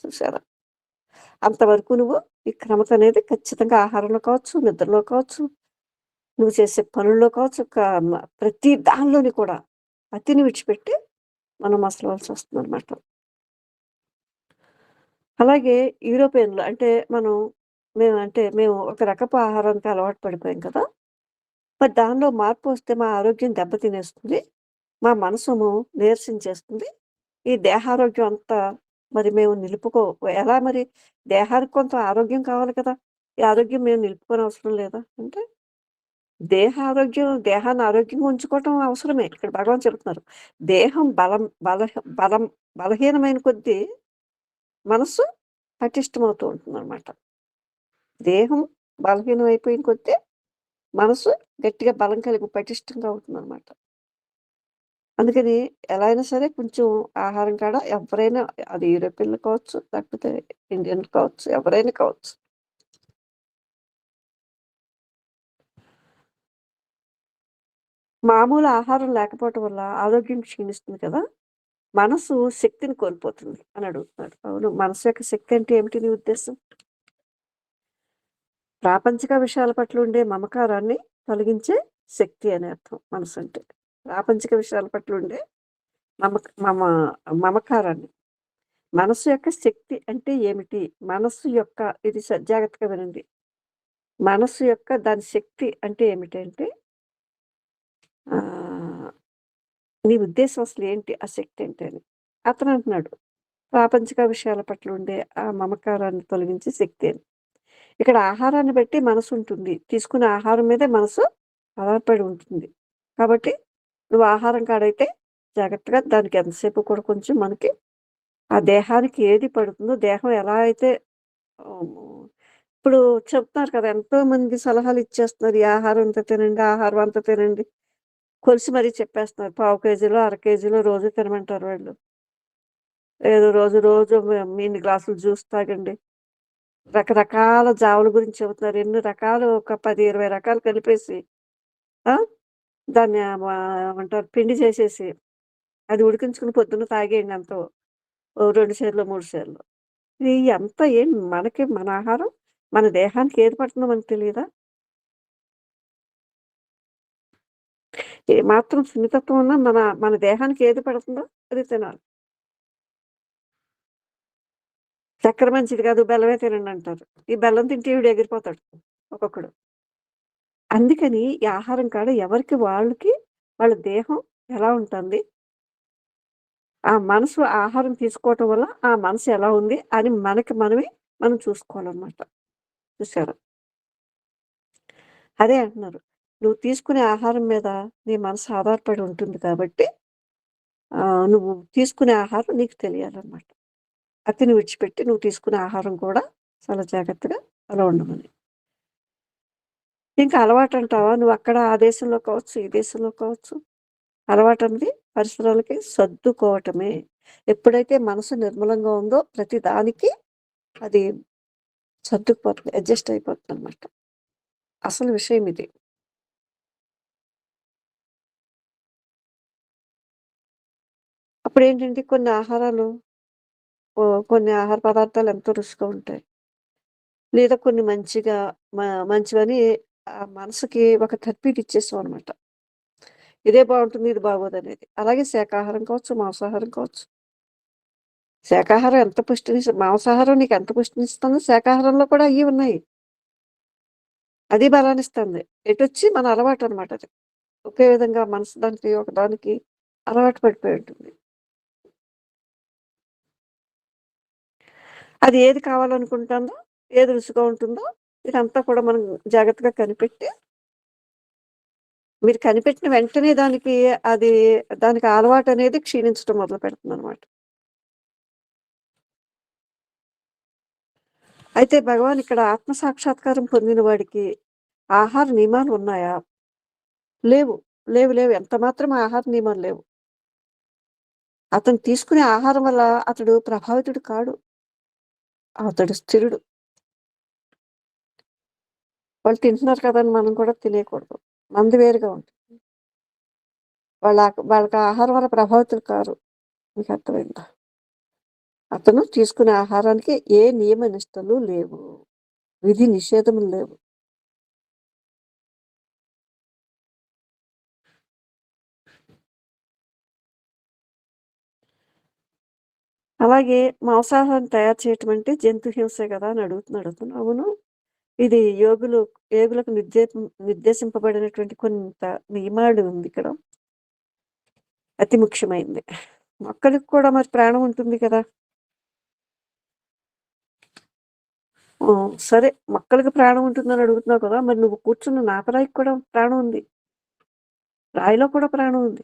చూసారా? అంతవరకు నువ్వు ఈ క్రమత అనేది ఖచ్చితంగా ఆహారంలో కావచ్చు, నిద్రలో కావచ్చు, నువ్వు చేసే పనుల్లో కావచ్చు, ప్రతి దానిలోని కూడా అతిని విడిచిపెట్టి మనం మసలవలసొస్తుందనమాట. అలాగే యూరోపియన్‌లో అంటే మేము ఒక రకపు ఆహారానికి అలవాటు పడిపోయాం కదా! మరి దానిలో మార్పొస్తే మా ఆరోగ్యం దెబ్బతినేస్తుంది. మా మనసును నీరసించేస్తుంది. ఈ దేహారోగ్యం అంతా మరి మేము ఎలా మరి దేహానికి కొంత ఆరోగ్యం కావాలి కదా! ఈ ఆరోగ్యం మేము నిలుపుకోనవసరం లేదా? అంటే దేహాన్ని ఆరోగ్యంగా ఉంచుకోవటం అవసరమే. ఇక్కడ భగవాన్ చెప్తున్నారు. దేహం బలం బలహీనమైన కొద్దీ మనస్సు పటిష్టమవుతూ ఉంటుందనమాట. దేహం బలహీనమైపోయిన కొద్దీ మనసు గట్టిగా బలం కలిగి పటిష్టంగా అవుతుందనమాట. అందుకని ఎలా అయినా సరే కొంచెం ఆహారం కాడ ఎవ్వరైనా అది యూరోపియన్‌లు కావచ్చు, లేకపోతే ఇండియన్‌లు కావచ్చు, ఎవరైనా కావచ్చు. మామూలు ఆహారం లేకపోవటం వల్ల ఆరోగ్యం క్షీణిస్తుంది కదా! మనసు శక్తిని కోల్పోతుంది అని అడుగుతున్నాడు. అవును. మనసు యొక్క శక్తి అంటే ఏమిటి నీ ఉద్దేశం? ప్రాపంచిక విషయాల పట్ల ఉండే మమకారాన్ని తొలగించే శక్తి అని అర్థం మనసంటే. ప్రాపంచిక విషయాల పట్ల ఉండే మమక మమ మమకారాన్ని. మనస్సు యొక్క శక్తి అంటే ఏమిటి? మనస్సు యొక్క ఇది జాగ్రత్తగా వినండి. మనస్సు యొక్క దాని శక్తి అంటే ఏమిటంటే ఆహ్, నీ ఉద్దేశం అసలేంటి ఆ శక్తి అంటే అని. అతను అంటున్నాడు, ప్రాపంచిక విషయాల పట్ల ఉండే ఆ మమకారాన్ని తొలగించే శక్తి అని. ఇక్కడ ఆహారాన్ని బట్టి మనసుంటుంది. తీసుకునే ఆహారం మీదే మనసు ఆధారపడి ఉంటుంది. కాబట్టి నువ్వు ఆహారం కాడైతే జాగ్రత్తగా దానికి ఎంతసేపు కూడా కొంచెం మనకి ఆ దేహానికి ఏది పడుతుందో, దేహం ఎలా అయితే ఆహ్, ఇప్పుడు చెప్తున్నారు కదా! ఎంతోమంది సలహాలు ఇచ్చేస్తున్నారు. ఈ ఆహారం ఇంత తినండి, ఆహారం అంత తినండి. కొలిసి మరీ చెప్పేస్తున్నారు. పావు కేజీలో, అర కేజీలో రోజు తినమంటారు వాళ్ళు. ఏదో రోజు రోజు ఇన్ని గ్లాసులు జ్యూస్ తాగండి. రకరకాల జావుల గురించి చెబుతున్నారు. ఎన్ని రకాలు ఒక 10, 20 రకాలు కలిపేసి ఆ! దాన్ని ఏమంటారు పిండి చేసేసి, అది ఉడికించుకొని పొద్దున్న తాగేయండి ఎంతో. ఓ 2 సేర్లో, 3 సేర్లో. ఇది అంతా మనకి మన ఆహారం, మన దేహానికి ఏది పడుతుందో మనకు తెలీదా? ఏమాత్రం సున్నితత్వం ఉన్నా మన దేహానికి ఏది పడుతుందో అది తినాలి. చక్కెర మంచిది కాదు, బెల్లమే తినండంటారు. ఈ బెల్లం తింటే ఈడు ఎగిరిపోతాడు ఒక్కొక్కడు. అందుకని ఈ ఆహారం కాడ ఎవరికి వాళ్ళకి వాళ్ళ దేహం ఎలా ఉంటుంది, ఆ మనసు ఆహారం తీసుకోవటం వల్ల ఆ మనసు ఎలా ఉంది అని మనకి మనమే మనం చూసుకోవాలనమాట. చూసారా? అదే అంటున్నారు. నువ్వు తీసుకునే ఆహారం మీద నీ మనసు ఆధారపడి ఉంటుంది కాబట్టి నువ్వు తీసుకునే ఆహారం నీకు తెలియాలనమాట. అతిని విడిచిపెట్టి నువ్వు తీసుకునే ఆహారం కూడా చాలా జాగ్రత్తగా అలా ఉండమని. ఇంకా అలవాటంటావా? నువ్వక్కడ ఆ దేశంలో కావచ్చు, ఈ దేశంలో కావచ్చు. అలవాటన్నది పరిసరాలకి సర్దుకోవటమే. ఎప్పుడైతే మనసు నిర్మలంగా ఉందో ప్రతి దానికి అది సర్దుకుపోతుంది. అడ్జస్ట్ అయిపోతుందనమాట. అసలు విషయం ఇది. అప్పుడేంటంటే కొన్ని ఆహార పదార్థాలు ఎంతో రుచిగా ఉంటాయి. లేదా కొన్ని మ మంచివని మనసుకి ఒక తర్ఫీదు ఇచ్చేసామనమాట. ఇదే బావుంటుంది, ఇది బాగోదనేది. అలాగే శాకాహారం కావచ్చు, మాంసాహారం కావచ్చు. శాకాహారం ఎంత మాంసాహారం నీకెంత పుష్టినిస్తుందో శాకాహారంలో కూడా అయ్యి ఉన్నాయి. అది బలాన్నిస్తుంది. ఎటొచ్చి మన అలవాటనమాట అది. ఒకే విధంగా మనసు ఒకదానికి అలవాటు పడిపోయి ఉంటుంది. అది ఏది కావాలనుకుంటుందో, ఏది రుచిగా ఉంటుందో ఇదంతా కూడా మనం జాగ్రత్తగా కనిపెట్టి, మీరు కనిపెట్టిన వెంటనే అది దానికి అలవాటనేది క్షీణించడం మొదలుపెడుతుందనమాట. అయితే భగవాన్ ఇక్కడ ఆత్మ సాక్షాత్కారం పొందిన వాడికి ఆహార నియమాలు ఉన్నాయా? లేవు. లేవు. ఎంత మాత్రం ఆహార నియమాలు లేవు. అతను తీసుకునే ఆహారం వల్ల అతడు ప్రభావితుడు కాడు. అతడు స్థిరుడు. వాళ్ళు తింటున్నారు కదా అని మనం కూడా తినేయకూడదు. మనది వేరుగా ఉంటుంది. వాళ్ళకి ఆహారం వల్ల ప్రభావితులు కారు. మీకు అర్థమైందా? అతను తీసుకునే ఆహారానికి ఏ నియమ నిష్టలు లేవు. విధి నిషేధములు లేవు. అలాగే మాంసాహారం తయారు చేయటం అంటే జంతు హింసే కదా అని అడుగుతున్నాడు అతను. అవును. ఇది యోగులకు నిర్దేశింపబడినటువంటి కొంత నియమావళి ఉంది ఇక్కడ. అతి ముఖ్యమైనది. మొక్కలికి కూడా మరి ప్రాణం ఉంటుంది కదా! సరే మొక్కలకి ప్రాణం ఉంటుందని అడుగుతున్నావు కదా! మరి నువ్వు కూర్చున్న నాపరాయికి కూడా ప్రాణం ఉంది. రాయిలో కూడా ప్రాణం ఉంది.